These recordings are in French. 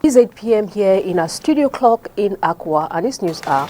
It's 8 p.m. here in our studio clock in Accra, and it's news hour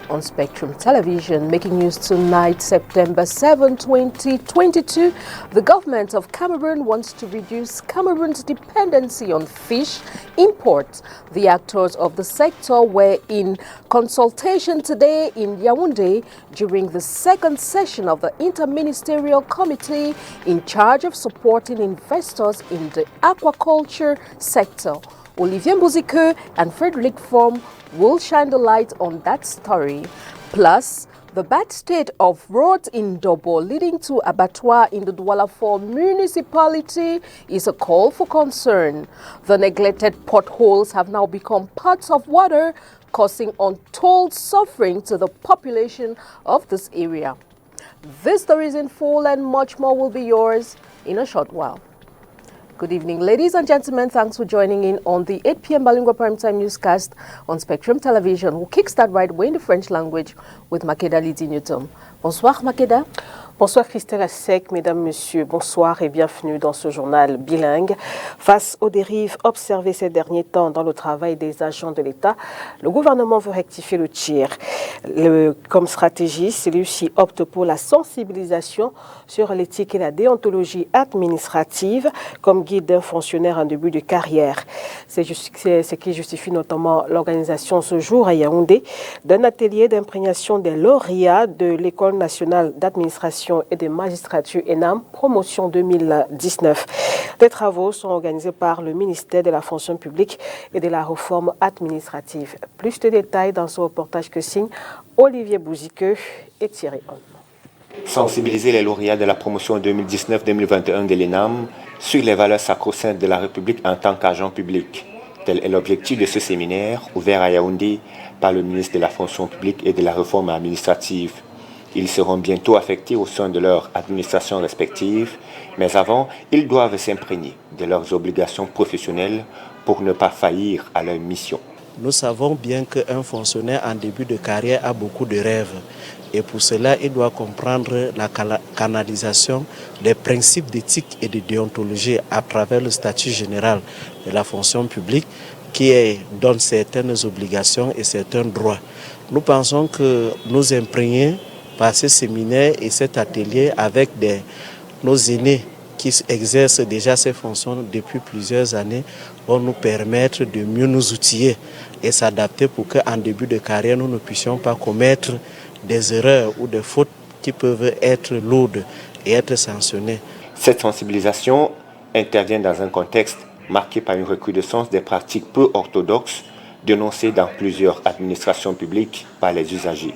on Spectrum Television. Making news tonight, September 7, 2022. The government of Cameroon wants to reduce Cameroon's dependency on fish imports. The actors of the sector were in consultation today in Yaoundé during the second session of the Interministerial Committee in charge of supporting investors in the aquaculture sector. Olivier Mbuzike and Frederick Form will shine the light on that story. Plus, the bad state of roads in Dobo leading to abattoir in the Douala 4 municipality is a call for concern. The neglected potholes have now become parts of water, causing untold suffering to the population of this area. This story is in full and much more will be yours in a short while. Good evening, ladies and gentlemen. Thanks for joining in on the 8 p.m. Bilingual Primetime Newscast on Spectrum Television. We'll kickstart right away in the French language with Makeda Lydie Newton. Bonsoir, Makeda. Bonsoir Christelle Assec, mesdames, messieurs, bonsoir et bienvenue dans ce journal bilingue. Face aux dérives observées ces derniers temps dans le travail des agents de l'État, le gouvernement veut rectifier le tir. Comme stratégie, celui-ci opte pour la sensibilisation sur l'éthique et la déontologie administrative comme guide d'un fonctionnaire en début de carrière. C'est ce qui justifie notamment l'organisation ce jour à Yaoundé d'un atelier d'imprégnation des lauréats de l'École nationale d'administration et de magistrature ENAM, promotion 2019. Les travaux sont organisés par le ministère de la fonction publique et de la réforme administrative. Plus de détails dans ce reportage que signent Olivier Mbuzike et Thierry Hon. Sensibiliser les lauréats de la promotion 2019-2021 de l'ENAM sur les valeurs sacro-saintes de la République en tant qu'agent public. Tel est l'objectif de ce séminaire ouvert à Yaoundé par le ministre de la fonction publique et de la réforme administrative. Ils seront bientôt affectés au sein de leur administration respective, mais avant, ils doivent s'imprégner de leurs obligations professionnelles pour ne pas faillir à leur mission. Nous savons bien qu'un fonctionnaire en début de carrière a beaucoup de rêves. Et pour cela, il doit comprendre la canalisation des principes d'éthique et de déontologie à travers le statut général de la fonction publique qui donne certaines obligations et certains droits. Nous pensons que nous imprégner par ce séminaire et cet atelier avec nos aînés qui exercent déjà ces fonctions depuis plusieurs années vont nous permettre de mieux nous outiller et s'adapter pour qu'en début de carrière, nous ne puissions pas commettre des erreurs ou des fautes qui peuvent être lourdes et être sanctionnées. Cette sensibilisation intervient dans un contexte marqué par une recrudescence des pratiques peu orthodoxes dénoncées dans plusieurs administrations publiques par les usagers.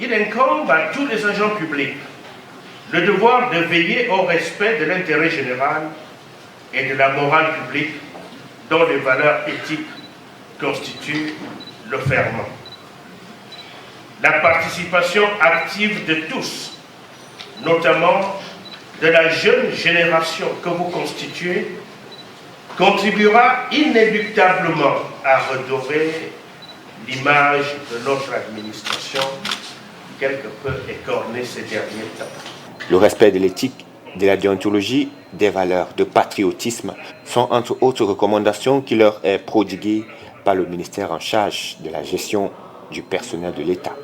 Il incombe à tous les agents publics le devoir de veiller au respect de l'intérêt général et de la morale publique dont les valeurs éthiques constituent le ferment. La participation active de tous, notamment de la jeune génération que vous constituez, contribuera inéluctablement à redorer l'image de notre administration quelque peu écornée ces derniers temps. Le respect de l'éthique, de la déontologie, des valeurs de patriotisme sont entre autres recommandations qui leur est prodiguées par le ministère en charge de la gestion du personnel de l'État.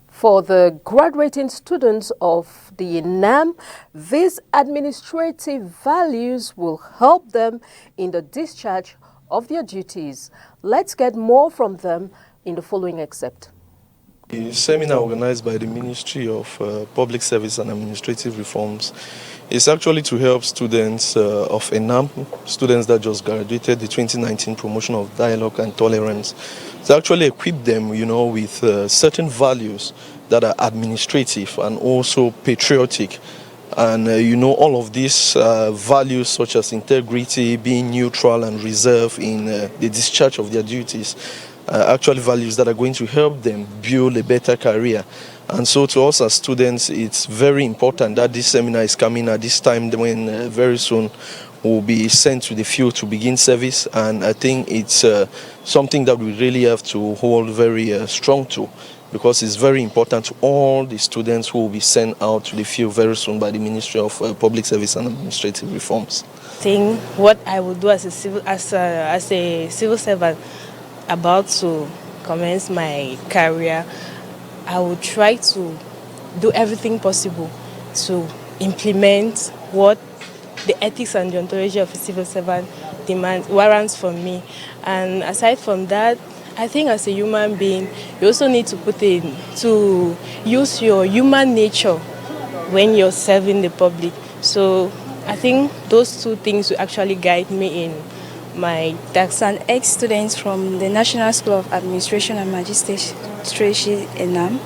For the graduating students of the ENAM, these administrative values will help them in the discharge of their duties. Let's get more from them in the following excerpt. The seminar organized by the Ministry of Public Service and Administrative Reforms is actually to help students of ENAM, students that just graduated the 2019 promotion of dialogue and tolerance, to actually equip them, with certain values that are administrative and also patriotic. And, all of these values such as integrity, being neutral and reserved in the discharge of their duties, actually values that are going to help them build a better career. And so to us as students, it's very important that this seminar is coming at this time when very soon we'll be sent to the field to begin service. And I think it's something that we really have to hold very strong to because it's very important to all the students who will be sent out to the field very soon by the Ministry of Public Service and Administrative Reforms. I think what I would do as a civil servant about to commence my career, I would try to do everything possible to implement what the ethics and deontology of a civil servant warrants from me. And aside from that, I think as a human being, you also need to use your human nature when you're serving the public. So I think those two things will actually guide me in my tasks. An ex-student from the National School of Administration and Magistracy in NAM.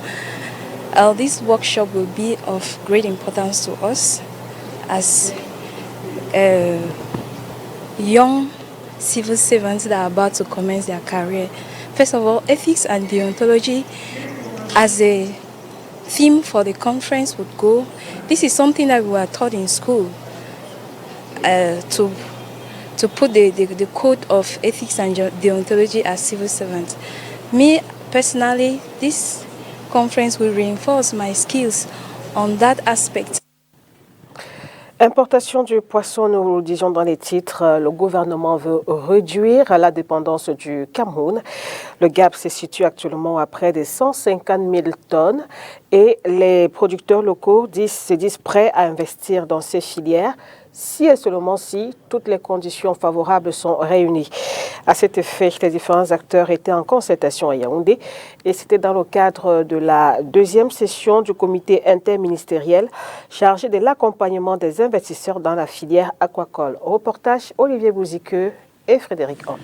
This workshop will be of great importance to us as young civil servants that are about to commence their career. First of all, ethics and deontology as a theme for the conference would go. This is something that we were taught in school to put the code of ethics and deontology as civil servants. Me, personally, this conference will reinforce my skills on that aspect. Importation du poisson, nous le disions dans les titres, le gouvernement veut réduire la dépendance du Cameroun. Le gap se situe actuellement à près de 150 000 tonnes et les producteurs locaux se disent prêts à investir dans ces filières si et seulement si toutes les conditions favorables sont réunies. À cet effet, les différents acteurs étaient en concertation à Yaoundé et c'était dans le cadre de la deuxième session du comité interministériel chargé de l'accompagnement des investisseurs dans la filière aquacole. Reportage Olivier Bouziqueux et Frédéric Homme.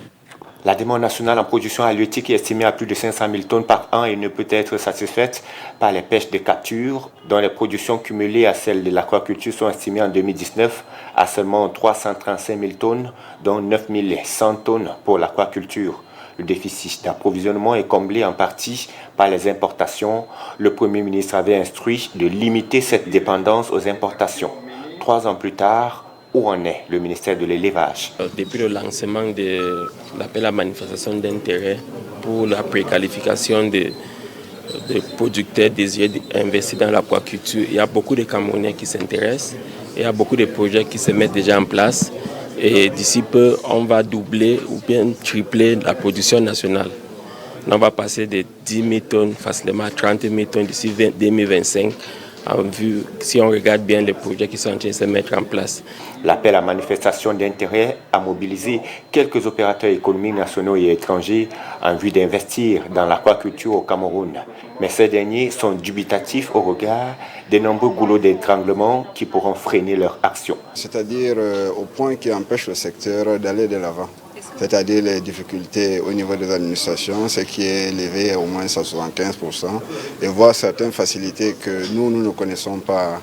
La demande nationale en production halieutique est estimée à plus de 500 000 tonnes par an et ne peut être satisfaite par les pêches de capture, dont les productions cumulées à celles de l'aquaculture sont estimées en 2019 à seulement 335 000 tonnes, dont 9 100 tonnes pour l'aquaculture. Le déficit d'approvisionnement est comblé en partie par les importations. Le Premier ministre avait instruit de limiter cette dépendance aux importations. 3 ans plus tard, où en est le ministère de l'élevage? Depuis le lancement de l'appel à manifestation d'intérêt pour la préqualification des producteurs désireux d'investir dans l'aquaculture, il y a beaucoup de Camerounais qui s'intéressent, il y a beaucoup de projets qui se mettent déjà en place et d'ici peu, on va doubler ou bien tripler la production nationale. On va passer de 10 000 tonnes facilement à 30 000 tonnes d'ici 2025. En vue, si on regarde bien les projets qui sont en train de se mettre en place. L'appel à manifestation d'intérêt a mobilisé quelques opérateurs économiques nationaux et étrangers en vue d'investir dans l'aquaculture au Cameroun. Mais ces derniers sont dubitatifs au regard des nombreux goulots d'étranglement qui pourront freiner leur action. C'est-à-dire au point qui empêche le secteur d'aller de l'avant. C'est-à-dire les difficultés au niveau des administrations, ce qui est élevé au moins à 75%, et voir certaines facilités que nous ne connaissons pas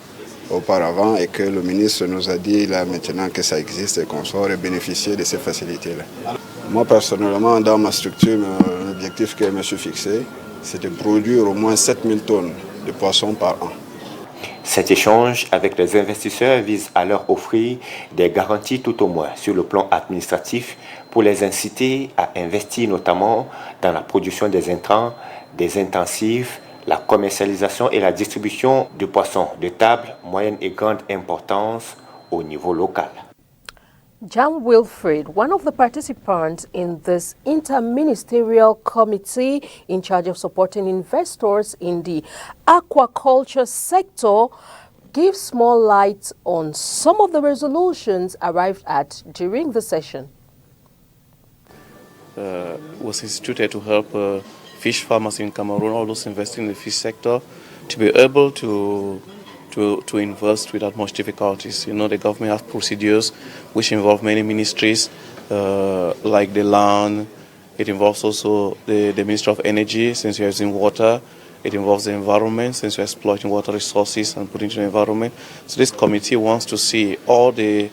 auparavant et que le ministre nous a dit là maintenant que ça existe et qu'on saurait bénéficier de ces facilités-là. Moi personnellement, dans ma structure, l'objectif que je me suis fixé, c'est de produire au moins 7 000 tonnes de poissons par an. Cet échange avec les investisseurs vise à leur offrir des garanties tout au moins sur le plan administratif pour les inciter à investir notamment dans la production des intrants, des intensifs, la commercialisation et la distribution de poissons de table, moyenne et grande importance au niveau local. Jan Wilfred, one of the participants in this interministerial committee in charge of supporting investors in the aquaculture sector, gives more light on some of the resolutions arrived at during the session. Was instituted to help fish farmers in Cameroon, all those investing in the fish sector, to be able to invest without much difficulties. You know, the government has procedures which involve many ministries, like the land. It involves also the Ministry of Energy, since you're using water. It involves the environment, since you're exploiting water resources and putting it into the environment. So this committee wants to see all the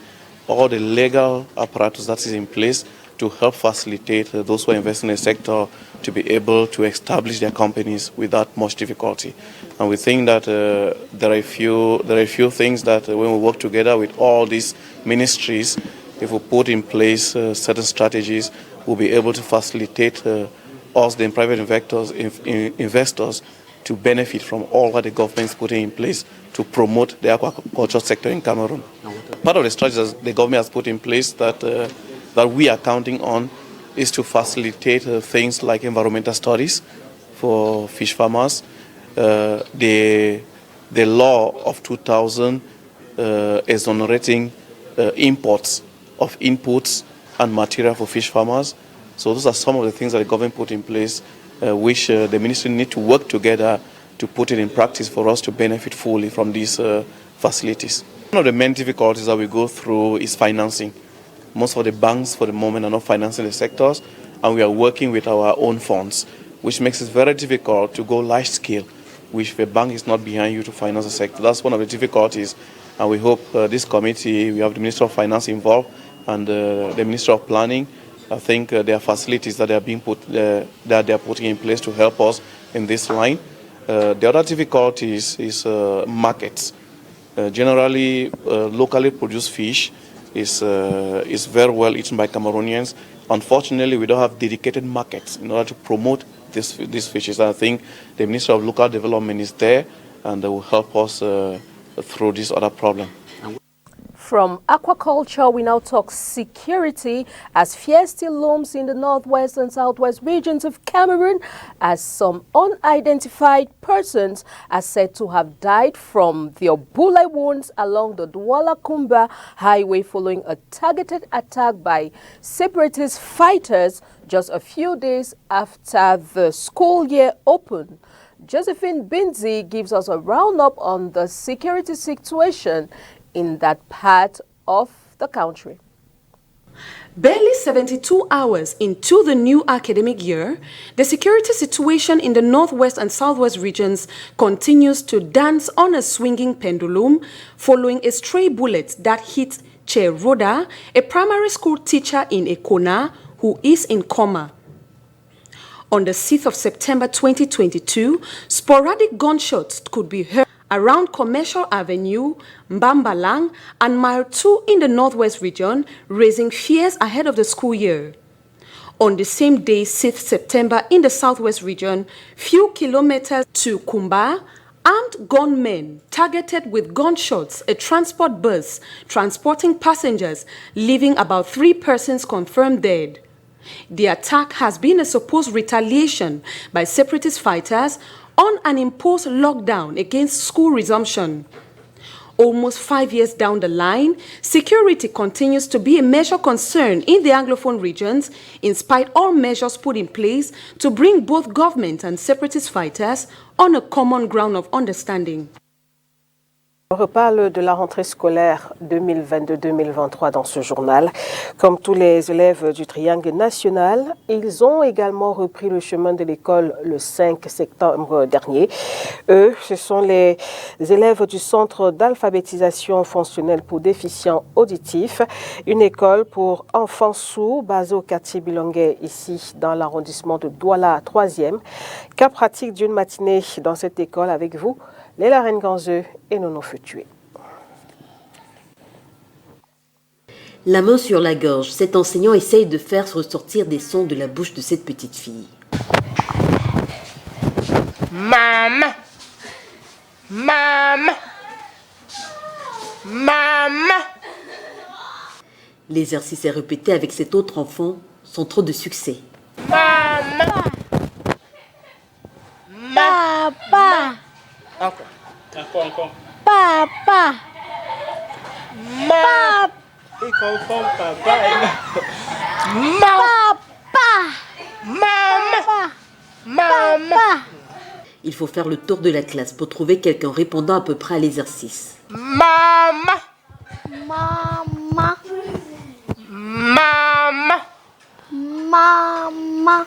legal apparatus that is in place to help facilitate those who are investing in the sector to be able to establish their companies without much difficulty. And we think that there are a few things that when we work together with all these ministries, if we put in place certain strategies, we'll be able to facilitate us, the private investors, to benefit from all that the government is putting in place to promote the aquaculture sector in Cameroon. Part of the strategies the government has put in place that we are counting on is to facilitate things like environmental studies for fish farmers. The law of 2000 exonerating imports of inputs and material for fish farmers. So those are some of the things that the government put in place, which the ministry need to work together to put it in practice for us to benefit fully from these facilities. One of the main difficulties that we go through is financing. Most of the banks for the moment are not financing the sectors, and we are working with our own funds, which makes it very difficult to go large scale, which the bank is not behind you to finance the sector. That's one of the difficulties, and we hope this committee, we have the Minister of Finance involved and the Minister of Planning. I think there are facilities that are being that they are putting in place to help us in this line. The other difficulty is markets. Generally, locally produced fish is very well eaten by Cameroonians. Unfortunately, we don't have dedicated markets in order to promote these fishes. And I think the Minister of Local Development is there, and they will help us through this other problem. From aquaculture, we now talk security, as fear still looms in the northwest and southwest regions of Cameroon, as some unidentified persons are said to have died from their bullet wounds along the Douala-Kumba highway following a targeted attack by separatist fighters just a few days after the school year opened. Josephine Binzi gives us a roundup on the security situation in that part of the country. Barely 72 hours into the new academic year, the security situation in the northwest and southwest regions continues to dance on a swinging pendulum following a stray bullet that hit Che Roda, a primary school teacher in Ekona who is in coma. On the 6th of September 2022, sporadic gunshots could be heard around Commercial Avenue, Mbambalang, and Mile 2 in the northwest region, raising fears ahead of the school year. On the same day, 6th September, in the southwest region, few kilometers to Kumba, armed gunmen targeted with gunshots a transport bus transporting passengers, leaving about 3 persons confirmed dead. The attack has been a supposed retaliation by separatist fighters on an imposed lockdown against school resumption. Almost 5 years down the line, security continues to be a major concern in the Anglophone regions, in spite of all measures put in place to bring both government and separatist fighters on a common ground of understanding. On reparle de la rentrée scolaire 2022-2023 dans ce journal. Comme tous les élèves du Triangle national, ils ont également repris le chemin de l'école le 5 septembre dernier. Eux, ce sont les élèves du Centre d'alphabétisation fonctionnelle pour déficients auditifs, une école pour enfants sourds basée au quartier Bilongué, ici dans l'arrondissement de Douala 3e. Cas pratique d'une matinée dans cette école avec vous, Léla Renganzeux et Nono Futué. La main sur la gorge, cet enseignant essaye de faire ressortir des sons de la bouche de cette petite fille. Maman, maman, maman. L'exercice est répété avec cet autre enfant sans trop de succès. Maman, papa. Encore. Papa. Papa. Il confond papa. Maman. Maman. Il faut faire le tour de la classe pour trouver quelqu'un répondant à peu près à l'exercice. Maman. Maman. Maman. Maman.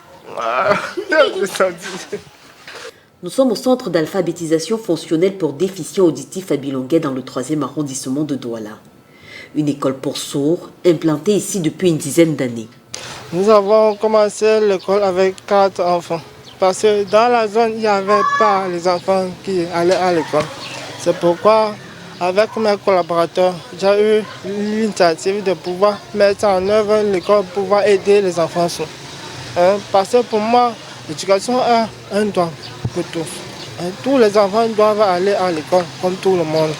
Nous sommes au centre d'alphabétisation fonctionnelle pour déficients auditifs à Bilongué dans le 3e arrondissement de Douala. Une école pour sourds implantée ici depuis une dizaine d'années. Nous avons commencé l'école avec 4 enfants. Parce que dans la zone, il n'y avait pas les enfants qui allaient à l'école. C'est pourquoi, avec mes collaborateurs, j'ai eu l'initiative de pouvoir mettre en œuvre l'école pour pouvoir aider les enfants sourds. Parce que pour moi, l'éducation est un droit pour tous. Tous les enfants doivent aller à l'école comme tout le monde.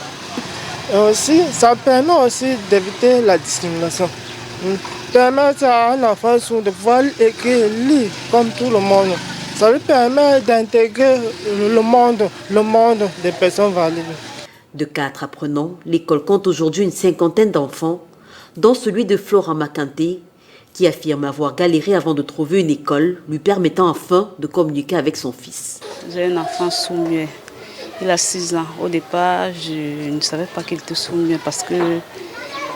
Et aussi, ça permet aussi d'éviter la discrimination. Permettre à un enfant sourd de pouvoir écrire, lire comme tout le monde. Ça lui permet d'intégrer le monde des personnes valides. De 4 apprenants, l'école compte aujourd'hui une cinquantaine d'enfants, dont celui de Flora Makanté, qui affirme avoir galéré avant de trouver une école lui permettant enfin de communiquer avec son fils. J'ai un enfant sourd-muet. Il a 6 ans. Au départ, je ne savais pas qu'il était sourd-muet parce que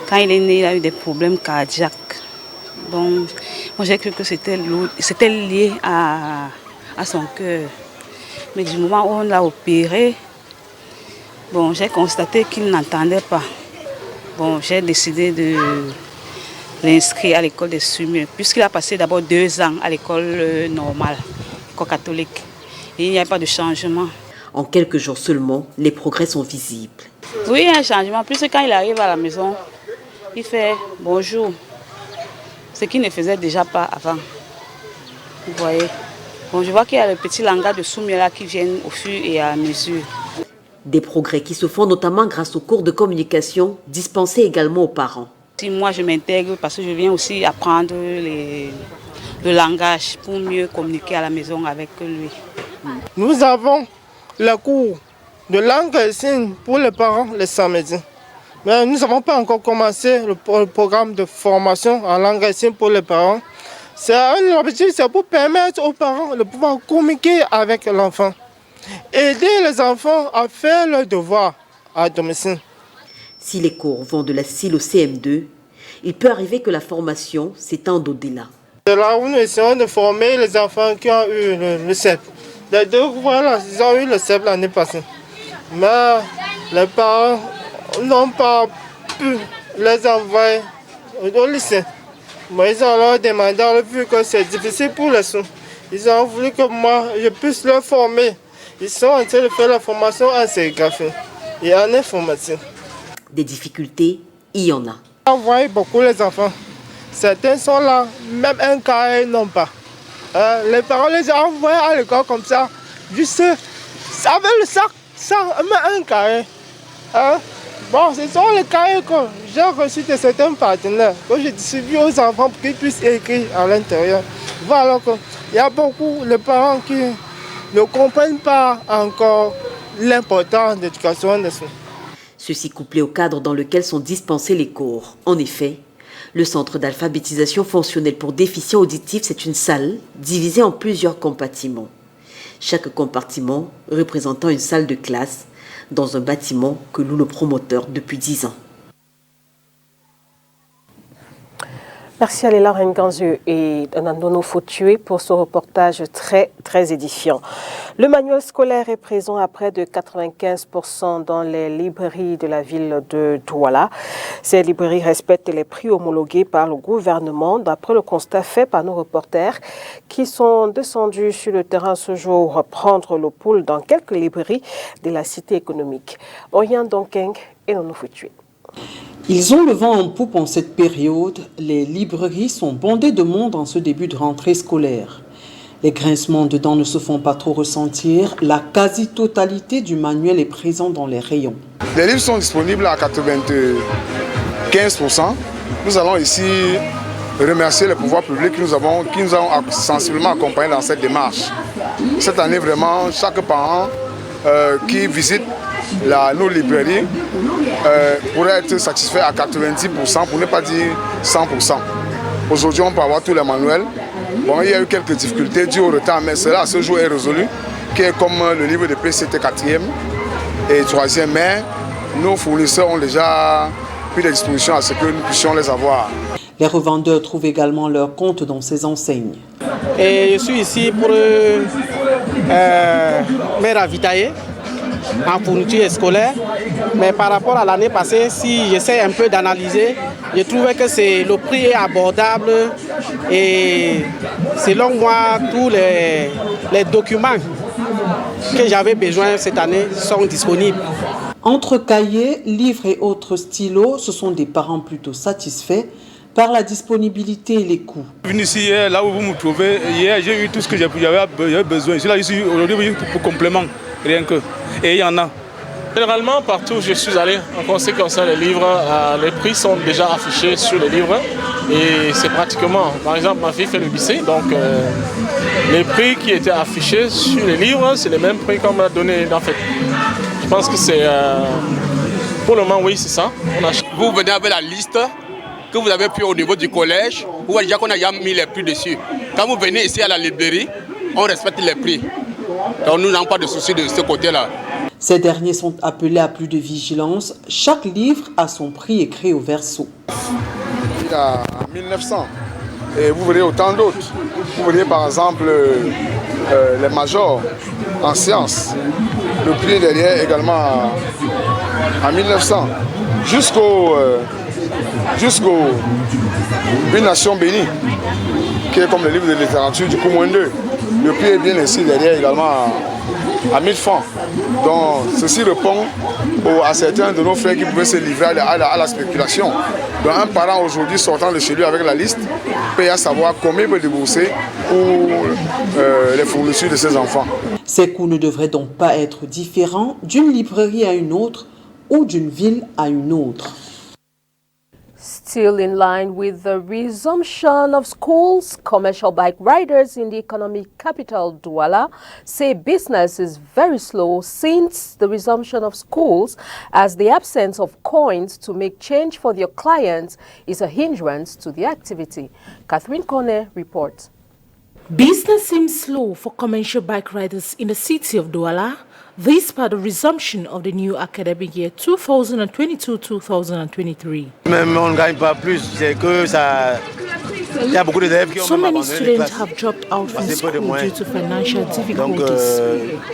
quand il est né, il a eu des problèmes cardiaques. Donc, moi j'ai cru que c'était lié à son cœur. Mais du moment où on l'a opéré, bon, j'ai constaté qu'il n'entendait pas. Bon, j'ai décidé de l'inscrire à l'école des sourds-muets, puisqu'il a passé d'abord 2 ans à l'école normale, l'école catholique. Et il n'y a pas de changement. En quelques jours seulement, les progrès sont visibles. Oui, il y a un changement, puisque quand il arrive à la maison, il fait bonjour, ce qu'il ne faisait déjà pas avant. Vous voyez. Bon, je vois qu'il y a le petit langage de sourds-muets là qui viennent au fur et à mesure. Des progrès qui se font notamment grâce aux cours de communication dispensés également aux parents. Si moi je m'intègre parce que je viens aussi apprendre le langage pour mieux communiquer à la maison avec lui. Nous avons le cours de langue et signes pour les parents les samedis. Mais nous n'avons pas encore commencé le programme de formation en langue et signes pour les parents. C'est un objectif, c'est pour permettre aux parents de pouvoir communiquer avec l'enfant. Aider les enfants à faire leurs devoirs à domicile. Si les cours vont de la CIL au CM2, il peut arriver que la formation s'étende au-delà. C'est là où nous essayons de former les enfants qui ont eu le CEP. Les deux, voilà, ils ont eu le CEP l'année passée. Mais les parents n'ont pas pu les envoyer au lycée. Mais ils ont leur demandé, vu que c'est difficile pour les sourds. Ils ont voulu que moi, je puisse leur former. Ils sont en train de faire la formation en sérigraphie et en informatique. Des difficultés, il y en a. On voit beaucoup les enfants. Certains sont là, même un carré n'ont pas. Les parents les ont envoyés à l'école comme ça, juste avec le sac, sans un carré. Bon, ce sont les carrés que j'ai reçus de certains partenaires, que je distribue aux enfants pour qu'ils puissent écrire à l'intérieur. Voilà qu'il y a beaucoup de parents qui ne comprennent pas encore l'importance de l'éducation des sourds. Ceci couplé au cadre dans lequel sont dispensés les cours. En effet, le centre d'alphabétisation fonctionnelle pour déficients auditifs, c'est une salle divisée en plusieurs compartiments. Chaque compartiment représentant une salle de classe dans un bâtiment que loue le promoteur depuis 10 ans. Merci à Léla Renganzu et Nandono Foutué pour ce reportage très édifiant. Le manuel scolaire est présent à près de 95% dans les librairies de la ville de Douala. Ces librairies respectent les prix homologués par le gouvernement, d'après le constat fait par nos reporters qui sont descendus sur le terrain ce jour prendre le pouls dans quelques librairies de la cité économique. Oriane Donkeng et Nandono Foutué. Ils ont le vent en poupe en cette période. Les librairies sont bondées de monde en ce début de rentrée scolaire. Les grincements de dents ne se font pas trop ressentir. La quasi-totalité du manuel est présent dans les rayons. Les livres sont disponibles à 95%. Nous allons ici remercier les pouvoirs publics qui nous ont sensiblement accompagnés dans cette démarche. Cette année, vraiment, chaque parent qui visite nos librairies pourrait être satisfait à 90%, pour ne pas dire 100%. Aujourd'hui, on peut avoir tous les manuels. Bon, il y a eu quelques difficultés dues au retard, mais cela à ce jour est résolu, qui est comme le livre de PCT 4e et 3e, mais nos fournisseurs ont déjà pris des dispositions à ce que nous puissions les avoir. Les revendeurs trouvent également leur compte dans ces enseignes. Et je suis ici pour me ravitailler en fourniture scolaire, mais par rapport à l'année passée, si j'essaie un peu d'analyser, je trouvais que le prix est abordable et selon moi, tous les documents que j'avais besoin cette année sont disponibles. Entre cahiers, livres et autres stylos, ce sont des parents plutôt satisfaits par la disponibilité et les coûts. Je suis venu ici, là où vous me trouvez, hier j'ai eu tout ce que j'avais besoin. Je suis là aujourd'hui pour complément. rien que. Et il y en a. Généralement, partout où je suis allé, en ce qui concerne les livres, les prix sont déjà affichés sur les livres. Et c'est pratiquement, par exemple, ma fille fait le lycée, donc les prix qui étaient affichés sur les livres, c'est les mêmes prix qu'on m'a donné en fait. Je pense que c'est, pour le moment, oui, c'est ça. Vous venez avec la liste que vous avez pris au niveau du collège, vous voyez déjà qu'on a déjà mis les prix dessus. Quand vous venez ici à la librairie, on respecte les prix. Donc nous n'avons pas de soucis de ce côté-là. Ces derniers sont appelés à plus de vigilance. Chaque livre a son prix écrit au verso. Il y a 1900. Et vous verrez autant d'autres. Vous voyez par exemple les majors en sciences. Le prix derrière également à 1900. Jusqu'au Une nation bénie, qui est comme le livre de littérature du coup moins 2. Le prix est bien ici derrière également à 1000 francs. Donc ceci répond à certains de nos frères qui pouvaient se livrer à la spéculation. Donc un parent aujourd'hui sortant de chez lui avec la liste peut à savoir combien il peut débourser pour les fournitures de ses enfants. Ces coûts ne devraient donc pas être différents d'une librairie à une autre ou d'une ville à une autre. Still in line with the resumption of schools, commercial bike riders in the economic capital, Douala, say business is very slow since the resumption of schools, as the absence of coins to make change for their clients is a hindrance to the activity. Catherine Kone reports. Business seems slow for commercial bike riders in the city of Douala. This part of resumption of the new academic year 2022-2023. Même on ne gagne pas plus, c'est que ça. Il y a beaucoup d'élèves qui ont So many students have dropped out from school due to financial difficulties.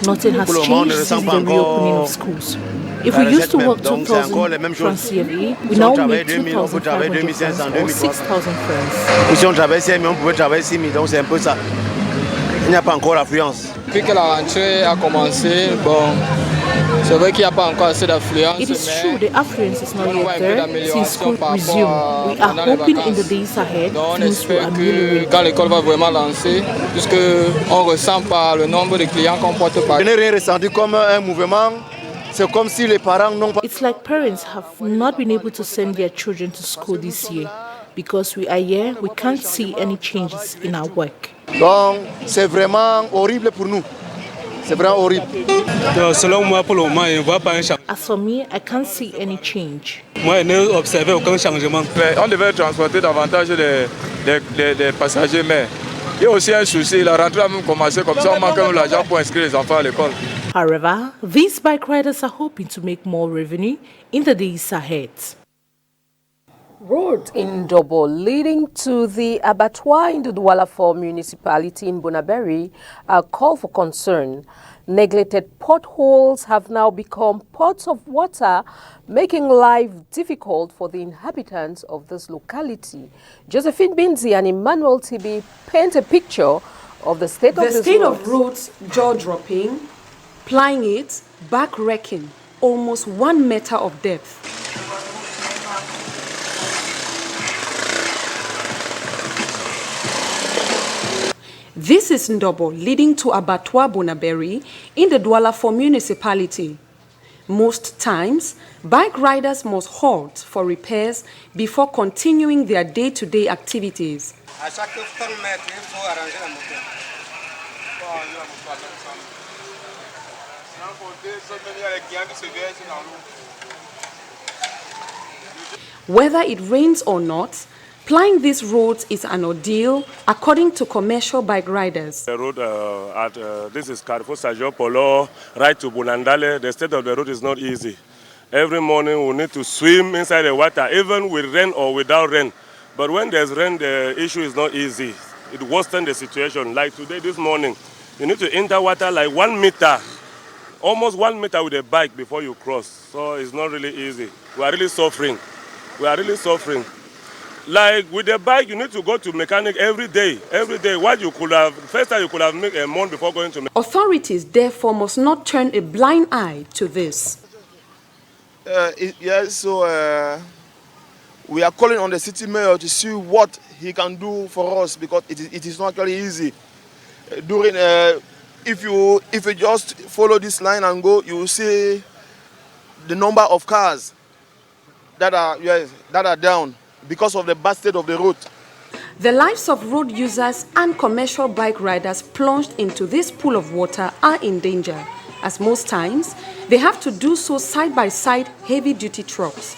Nothing has changed since the reopening of schools. If we used to work 2,000 francs CFA, we now make 2,500 francs or 6,000 francs. Si on travaille 5 000, on pouvait travailler 6 000, donc c'est un peu ça. Il n'y a pas encore l'affluence. Depuis que la rentrée a commencé, bon, c'est vrai qu'il n'y a pas encore assez d'affluence. It is true the affluence is not yet there since school resumed. We are hoping in the days ahead things will ameliorate. Quand l'école va vraiment lancer, puisque on ressent par le nombre de clients qu'on porte par. Je n'ai rien ressenti comme un mouvement. C'est comme si les parents n'ont pas. It's like parents have not been able to send their children to school this year. Because we are here, we can't see any changes in our work. Donc, c'est vraiment horrible pour nous. C'est vraiment horrible. Selon moi, pour le moment, il ne voit pas un changement. As for me, I can't see any change. Moi, je n'ai observé aucun changement. On devait transporter davantage des passagers, mais il y a aussi un souci. La rentrée a même commencé comme ça, on manque l'argent pour inscrire les enfants à l'école. However, these bike riders are hoping to make more revenue in the days ahead. Road in Dobo leading to the abattoir in the Douala 4 municipality in Bonaberi are call for concern. Neglected potholes have now become pots of water, making life difficult for the inhabitants of this locality. Josephine Binzi and Emmanuel TB paint a picture of the state of the state of roads, jaw-dropping, plying it, back-wrecking, almost 1 meter of depth. This is Ndobo, leading to Abattoir Bonaberi in the Douala 4 municipality. Most times, bike riders must halt for repairs before continuing their day-to-day activities. Whether it rains or not, plying these roads is an ordeal, according to commercial bike riders. The road this is Carrefour Sergio Polo, right to Bunandale. The state of the road is not easy. Every morning we need to swim inside the water, even with rain or without rain. But when there's rain, the issue is not easy. It worsens the situation. Like today, this morning, you need to enter water like 1 meter, almost 1 meter with a bike before you cross. So it's not really easy. We are really suffering. We are really suffering. Like with the bike, you need to go to mechanic every day. Every day, what you could have, first time you could have made a month before going to mechanic. Authorities, therefore, must not turn a blind eye to this. We are calling on the city mayor to see what he can do for us, because it is not really easy. During if you just follow this line and go, you will see the number of cars that are down because of the bad state of the road. The lives of road users and commercial bike riders plunged into this pool of water are in danger, as most times they have to do so side by side heavy-duty trucks.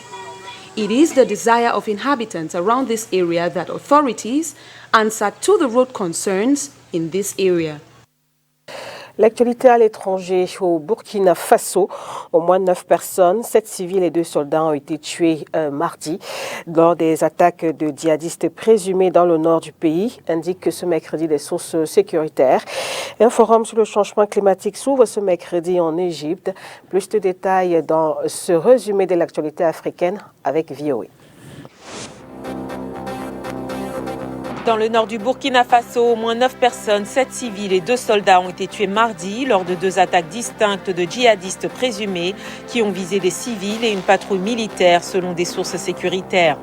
It is the desire of inhabitants around this area that authorities answer to the road concerns in this area. L'actualité à l'étranger, au Burkina Faso, au moins 9 personnes, 7 civils et 2 soldats ont été tués mardi lors des attaques de djihadistes présumés dans le nord du pays, indiquent ce mercredi des sources sécuritaires. Un forum sur le changement climatique s'ouvre ce mercredi en Égypte. Plus de détails dans ce résumé de l'actualité africaine avec VOA. Dans le nord du Burkina Faso, au moins 9 personnes, 7 civils et 2 soldats ont été tués mardi lors de 2 attaques distinctes de djihadistes présumés qui ont visé des civils et une patrouille militaire selon des sources sécuritaires.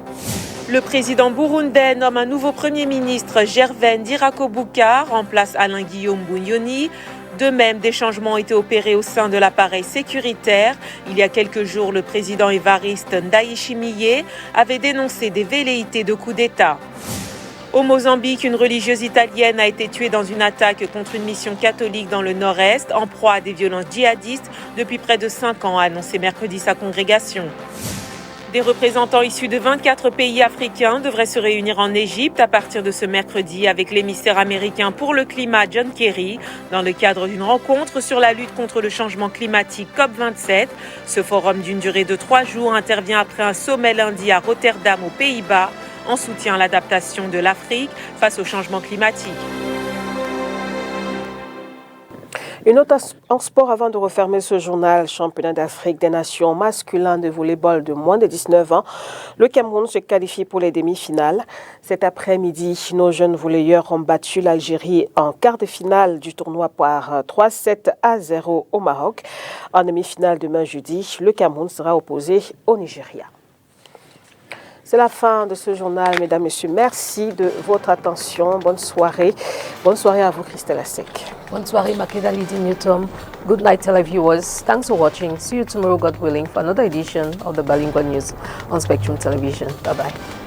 Le président burundais nomme un nouveau premier ministre, Gervais Ndirakobuka, remplace Alain-Guillaume Bunyoni. De même, des changements ont été opérés au sein de l'appareil sécuritaire. Il y a quelques jours, le président évariste Ndayishimiye avait dénoncé des velléités de coup d'État. Au Mozambique, une religieuse italienne a été tuée dans une attaque contre une mission catholique dans le nord-est, en proie à des violences djihadistes depuis près de 5 ans, a annoncé mercredi sa congrégation. Des représentants issus de 24 pays africains devraient se réunir en Égypte à partir de ce mercredi avec l'émissaire américain pour le climat John Kerry dans le cadre d'une rencontre sur la lutte contre le changement climatique COP27. Ce forum d'une durée de 3 jours intervient après un sommet lundi à Rotterdam aux Pays-Bas en soutien à l'adaptation de l'Afrique face au changement climatique. Une note en sport avant de refermer ce journal. Championnat d'Afrique des nations masculins de volleyball de moins de 19 ans. Le Cameroun se qualifie pour les demi-finales. Cet après-midi, nos jeunes volleyeurs ont battu l'Algérie en quart de finale du tournoi par 3-7-0 au Maroc. En demi-finale demain jeudi, le Cameroun sera opposé au Nigeria. C'est la fin de ce journal, mesdames, messieurs. Merci de votre attention. Bonne soirée. Bonne soirée à vous, Christelle Asek. Bonne soirée, Makeda Lydie Newton. Good night, televiewers. Thanks for watching. See you tomorrow, God willing, for another edition of the Bilingual News on Spectrum Television. Bye-bye.